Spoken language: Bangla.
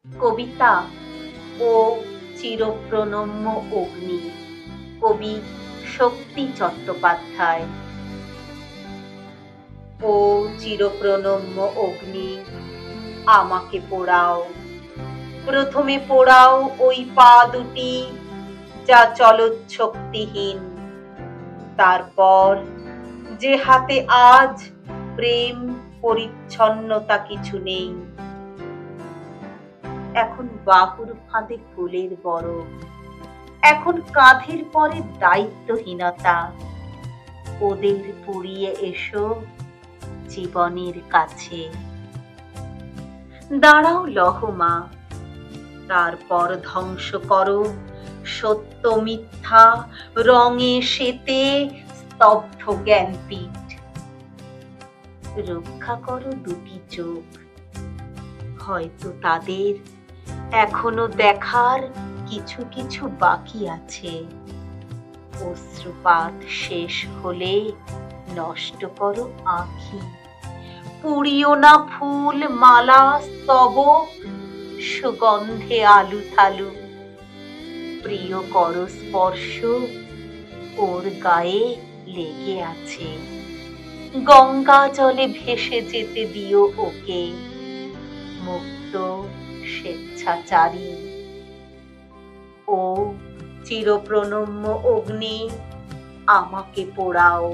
কবিতা ও চিরপ্রণম্য অগ্নি, কবি শক্তি চট্টোপাধ্যায়। ও চিরপ্রণম্য অগ্নি, আমাকে পোড়াও, প্রথমে পোড়াও ওই পা দুটি যা চলৎশক্তিহীন, তারপর যে হাতে আজ প্রেম পরিচ্ছন্নতা কিছু নেই। এখন বাহুর ফাঁদে ফুলের বরফ, এখন কাঁধের পরে দায়িত্বহীনতা। ওদের পুড়িয়ে এসো জীবনের কাছে। দাঁড়াও লহমা, তারপর ধ্বংস করো সত্য মিথ্যা রঙে শ্বেতে স্তব্ধ জ্ঞানপীঠ। রক্ষা করো দুটি চোখ, হয়তো তাদের এখনো দেখার কিছু কিছু বাকি আছে। অশ্রুপাত শেষ হলে নষ্ট করো আঁখি, পুড়িও না ফুল মালা স্তবক সুগন্ধে আলু থালু। প্রিয় কর স্পর্শ ওর গায়ে লেগে আছে, গঙ্গা জলে ভেসে যেতে দিও ওকে, মুক্ত স্বেচ্ছাচারী। ও চিরপ্রণম্য অগ্নি, আমাকে পোড়াও।